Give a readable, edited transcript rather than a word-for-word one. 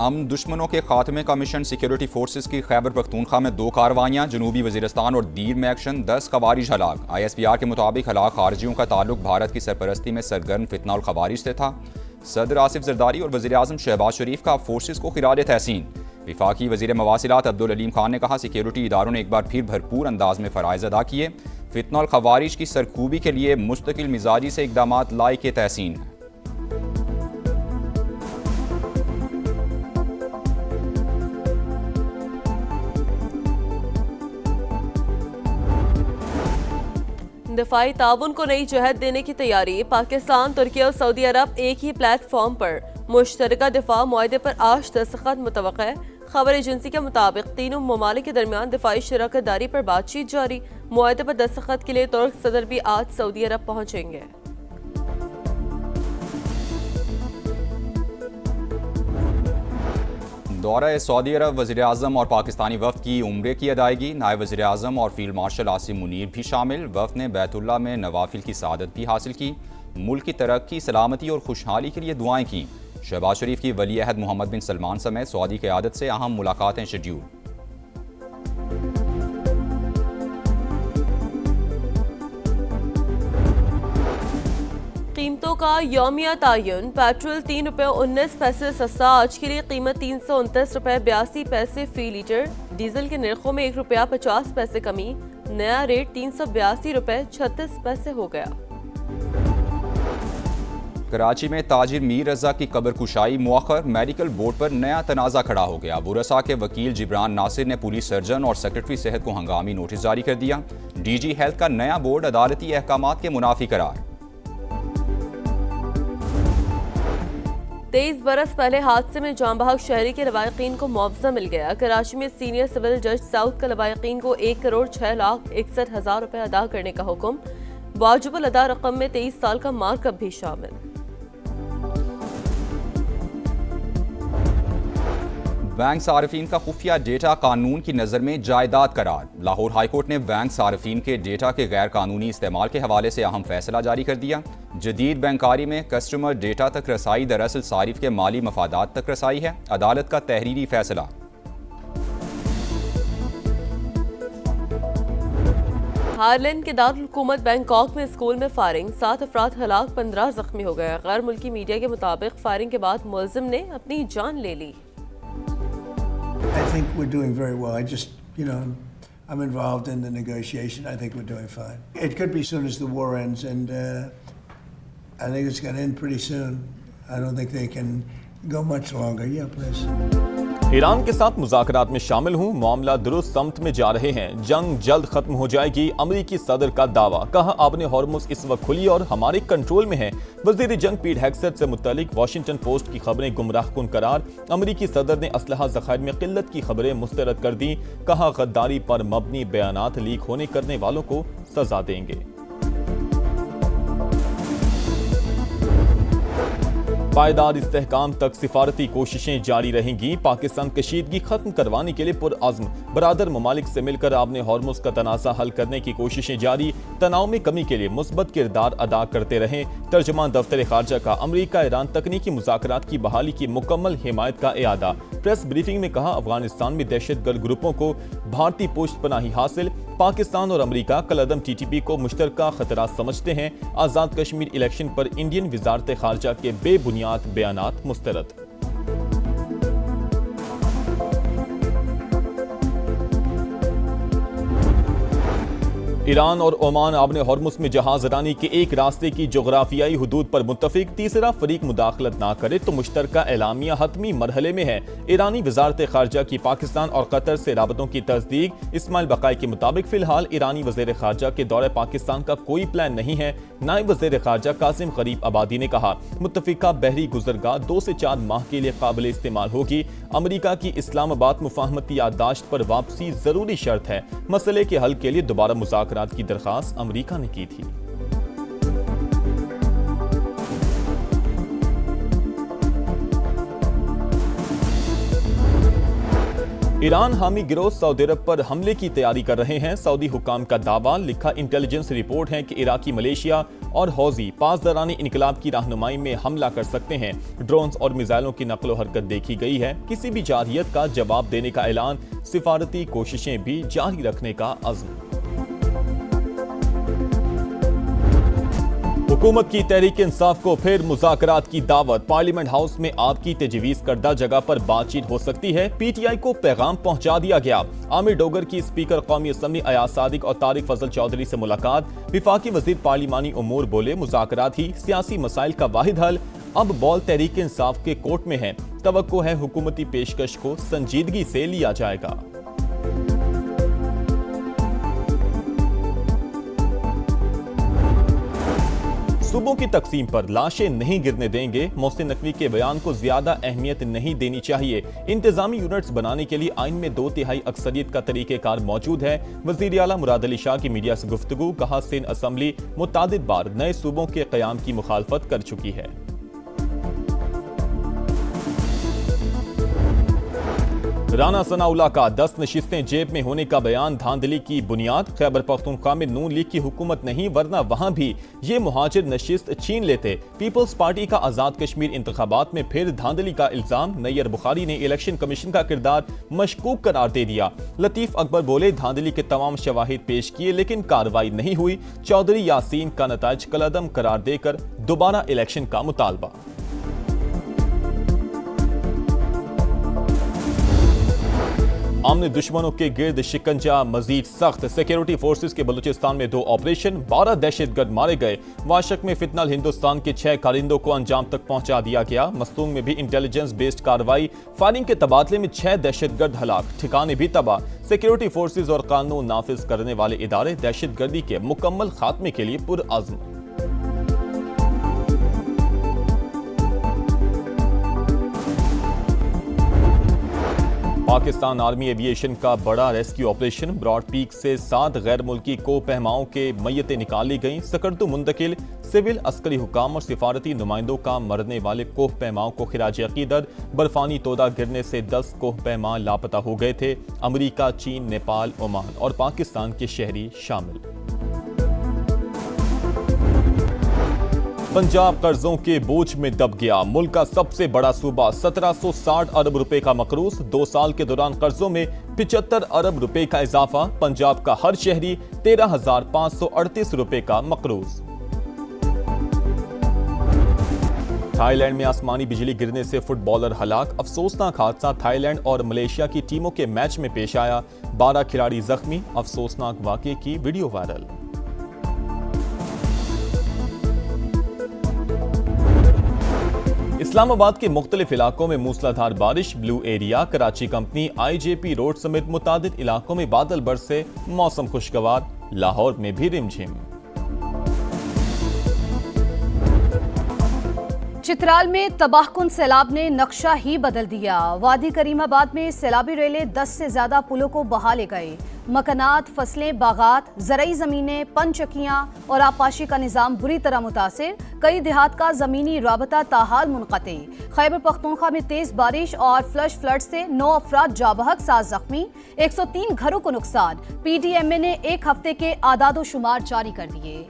अमन दुश्मनों के खात्मे का मिशन सिक्योरिटी फोर्सेस की खैबर पख्तूनख्वा में 2 कार्रवाइयाँ, जनूबी वजीरिस्तान और दीर में एक्शन, 10 खवारिज हलाक। ISPR के मुताबिक हलाक खारजियों का ताल्लुक भारत की सरपरस्ती में सरगर्म फितना और खवारिज से था। सदर आसिफ जरदारी और वज़ीर आज़म शहबाज शरीफ का फोर्सेस को खिराज तहसीन। विफाकी वज़ीर मवासिलात अब्दुल अलीम खान ने कहा, सिक्योरिटी इदारों ने एक बार फिर भरपूर अंदाज में फ़राइज़ अदा किए। फितना और खवारिज की सरखूबी के लिए मुस्तकिल मिजाजी से इक़दामात लायक तहसीन है। दफाई ताउन को नई जहत देने की तैयारी। पाकिस्तान, तुर्की और सऊदी अरब एक ही प्लेटफॉर्म पर मुश्तरका दिफा मुआहदे पर आज दस्तखत मुतवक्किल है। खबर एजेंसी के मुताबिक तीनों ममालिक के दरमियान दिफाई शराकतदारी पर बातचीत जारी। मुआहदे पर दस्तखत के लिए तुर्क सदर भी आज सऊदी अरब पहुंचेंगे। दौरा सऊदी अरब, वज़ीर आज़म और पाकिस्तानी वफ़द की उम्रे की अदायगी। नायब वज़ीर आज़म और फील्ड मार्शल आसिम मुनीर भी शामिल। वफ़द ने बैतुल्लाह में नवाफिल की सआदत भी हासिल की। मुल्क की तरक्की, सलामती और खुशहाली के लिए दुआएं की। शहबाज शरीफ की वली अहद मोहम्मद बिन सलमान समेत सऊदी क़यादत से अहम मुलाकातें शेड्यूल। कीमतों का यौमिया तायुन। पेट्रोल ₹3.19 सस्ता। आज के लिए कीमत ₹329.82 फी लीटर। डीजल के निर्खों में ₹1.50 कमी। नया रेट ₹382.36 हो गया। कराची में ताजिर मीर रजा की कब्र कुशाई मुअख्खर। मेडिकल बोर्ड पर नया तनाज़ा खड़ा हो गया। बुरसा के वकील जिब्रान नासिर ने पुलिस सर्जन और सेक्रेटरी सेहत को हंगामी नोटिस जारी कर दिया। DG हेल्थ का नया बोर्ड अदालती अहकामात के मुनाफी करार। 23 बरस पहले हादसे में जांबहक शहरी के लवाहिकीन को मुआवजा मिल गया। कराची में सीनियर सिविल जज साउथ का लवाहिकीन को 1,06,61,000 रुपए अदा करने का हुक्म। वाजिबुल अदा रकम में 23 साल का मार्कअप भी शामिल। बैंक सार्फिन का खुफिया डेटा कानून की नज़र में जायदाद करार। लाहौर हाईकोर्ट ने बैंक सार्फिन के डेटा के गैर कानूनी इस्तेमाल के हवाले से अहम फैसला जारी कर दिया। जदीद बैंकारी में कस्टमर डेटा तक रसाई दरअसल सारिफ के माली मफादात तक रसाई है। अदालत का तहरीरी फैसला। थाईलैंड के दारुल हुकूमत बैंकॉक में स्कूल में फायरिंग। 7 अफराद हलाक, 15 जख्मी हो गए। गैर मुल्की मीडिया के मुताबिक फायरिंग के बाद मुलजिम ने अपनी जान ले ली। I think we're doing very well. I'm involved in the negotiation. I think we're doing fine. It could be soon as the war ends, and I think it's going to end pretty soon. I don't think they can go much longer. Yeah, please. Iran के साथ मुज़ाकरात में शामिल हूँ, मामला दुरुस्त समत में जा रहे हैं, जंग जल्द खत्म हो जाएगी। अमरीकी सदर का दावा। कहा, आबने हॉर्मुज़ इस वक्त खुली और हमारे कंट्रोल में है। वज़ीर जंग पीट हेग्सेट से मुत्तलिक वाशिंगटन पोस्ट की खबरें गुमराहकुन करार। अमरीकी सदर ने असलहा ज़खायर में किल्लत की खबरें मुस्तरद कर दी। कहा, गद्दारी पर मबनी बयानात लीक होने करने वालों को सजा देंगे। पायदार इस्तेहकाम तक सिफारती कोशिशें जारी रहेंगी। पाकिस्तान कशीदगी खत्म करवाने के लिए पुरअज़्म। बरादर ममालिक से मिलकर आबने हॉर्मुज़ का तनाज़ा हल करने की कोशिशें जारी। तनाव में कमी के लिए मुस्बत किरदार अदा करते रहें। तर्जुमान दफ्तर खारजा का अमरीका ईरान तकनीकी मुज़ाकरात की बहाली की मुकम्मल हिमायत का इआदा। प्रेस ब्रीफिंग में कहा, अफगानिस्तान में दहशतगर्द ग्रुपों को भारतीय पुष्ट पनाही हासिल। पाकिस्तान और अमरीका कलअदम TTP को मुश्तरका खतरा समझते हैं। आज़ाद कश्मीर इलेक्शन पर इंडियन वजारत खारजा के बेबुनियाद बयानात मुस्तरद। ईरान और ओमान आबने हॉर्मुज़ में जहाज रानी के एक रास्ते की जोग्राफियाई हुदूद पर मुत्तफिक। तीसरा फरीक मुदाखलत ना करे तो मुश्तरका एलामिया हतमी मरहले में है। ईरानी वजारत खारजा की पाकिस्तान और कतर से राबतों की तस्दीक। इस्माइल बकाई के मुताबिक फिलहाल ईरानी वज़ीर खारजा के दौरे पाकिस्तान का कोई प्लान नहीं है। नायब वज़ीर खारजा कासिम गरीब आबादी ने कहा, मुत्तफिका बहरी गुजरगाह 2 से 4 माह के लिए काबिल इस्तेमाल होगी। अमरीका की इस्लामाबाद मुफाहमती याददाश्त पर वापसी जरूरी शर्त है। मसले के हल के लिए दोबारा मुज़ाकरात की दरख्वास्त अमरीका ने की थी। ईरान हामी गिरोह सऊदी अरब पर हमले की तैयारी कर रहे हैं। सऊदी हुकाम का दावा, लिखा इंटेलिजेंस रिपोर्ट है कि इराकी मलेशिया और हौजी पासदारानी इनकलाब की रहनुमाई में हमला कर सकते हैं। ड्रोन्स और मिसाइलों की नकलो हरकत देखी गई है। किसी भी जारहियत का जवाब देने का ऐलान, सिफारती कोशिशें भी जारी रखने का अज़्म। हुकूमत की तहरीक इंसाफ को फिर मुज़ाकरात की दावत। पार्लियामेंट हाउस में आपकी तजवीज़ करदा जगह पर बातचीत हो सकती है। पीटीआई को पैगाम पहुंचा दिया गया। आमिर डोगर की स्पीकर कौमी असम्बली अयाज सादिक और तारिक फजल चौधरी से मुलाकात। विफाकी वजीर पार्लिमानी उमूर बोले, मुज़ाकरात ही सियासी मसाइल का वाहिद हल। अब बॉल तहरीक इंसाफ के कोर्ट में है। तवक्को है हुकूमती पेशकश को संजीदगी से लिया जाएगा। सूबों की तकसीम पर लाशें नहीं गिरने देंगे। मोहसिन नकवी के बयान को ज्यादा अहमियत नहीं देनी चाहिए। इंतजामी यूनिट्स बनाने के लिए आइन में 2/3 अक्सरियत का तरीकेकार मौजूद है। वजीर आला मुराद अली शाह की मीडिया से गुफ्तगू, कहा सिंध असम्बली मुतादिद बार नए सूबों के क़याम की मुखालफत कर चुकी है। राना सनाउल्लाह का 10 नशिस्तें जेब में होने का बयान धांधली की बुनियाद। खैबर पख्तूनख्वा में नून लीग की हुकूमत नहीं, वरना वहां भी ये मुहाजिर नशिस्त छीन लेते। पीपल्स पार्टी का आजाद कश्मीर इंतखाबात में फिर धांधली का इल्जाम। नैयर बुखारी ने इलेक्शन कमीशन का किरदार मशकूक करार दे दिया। लतीफ अकबर बोले, धांधली के तमाम शवाहिद पेश किए लेकिन कार्रवाई नहीं हुई। चौधरी यासीन का नताइज कलअदम करार देकर दोबारा इलेक्शन का मुतालबा। आमने दुश्मनों के गिर्द शिकंजा मजीद सख्त। सिक्योरिटी फोर्सेस के बलूचिस्तान में 2 ऑपरेशन, 12 दहशतगर्द मारे गए। वाशक में फितनल हिंदुस्तान के 6 कारिंदों को अंजाम तक पहुंचा दिया गया। मस्तूंग में भी इंटेलिजेंस बेस्ड कार्रवाई। फायरिंग के तबादले में 6 दहशतगर्द हलाक, ठिकाने भी तबाह। सिक्योरिटी फोर्सेस और कानून नाफिज करने वाले इदारे दहशतगर्दी के मुकम्मल खात्मे के लिए पुरअज़्म। पाकिस्तान आर्मी एविएशन का बड़ा रेस्क्यू ऑपरेशन। ब्रॉड पीक से 7 गैर मुल्की कोह-पहमाओं के मय्यतें निकाली गईं। सकर्तु मुंतकिल। सिविल अस्करी हुकाम और सिफारती नुमाइंदों का मरने वाले कोह-पहमाओं को खिराज अकीदत। बर्फानी तोदा गिरने से 10 कोह-पहमा लापता हो गए थे। अमरीका, चीन, नेपाल, ओमान और पाकिस्तान के शहरी शामिल। पंजाब कर्जों के बोझ में दब गया। मुल्क का सबसे बड़ा सूबा 1760 अरब रुपए का मकरूज। 2 साल के दौरान कर्जों में 75 अरब रुपए का इजाफा। पंजाब का हर शहरी 13,538 रुपए का मकरूज। थाईलैंड में आसमानी बिजली गिरने से फुटबॉलर हलाक। अफसोसनाक हादसा थाईलैंड और मलेशिया की टीमों के मैच में पेश आया। 12 खिलाड़ी जख्मी। अफसोसनाक वाकये की वीडियो वायरल। इस्लामाबाद के मुख्तलिफ इलाकों में मूसलाधार बारिश। Blue area, Karachi company, IJP road समेत मुतादिद इलाकों में बादल बरसे। मौसम खुशगवार। लाहौर में भी रिमझिम। चित्राल में तबाहकुन सैलाब ने नक्शा ही बदल दिया। वादी करीमाबाद में सैलाबी रेलें 10 से ज्यादा पुलों को बहा ले गए। मकानात, फसलें, बागात, ज़रई ज़मीनें, पनचक्कियाँ और आबपाशी का निज़ाम बुरी तरह मुतासिर। कई देहात का ज़मीनी राबता ताहाल मुनक़ते। खैबर पख्तूनख्वा में तेज़ बारिश और फ्लश फ्लड से 9 अफराद जाबहक, 7 जख्मी। 103 घरों को नुकसान। PDMA ने 1 हफ्ते के आदादो शुमार जारी कर दिए।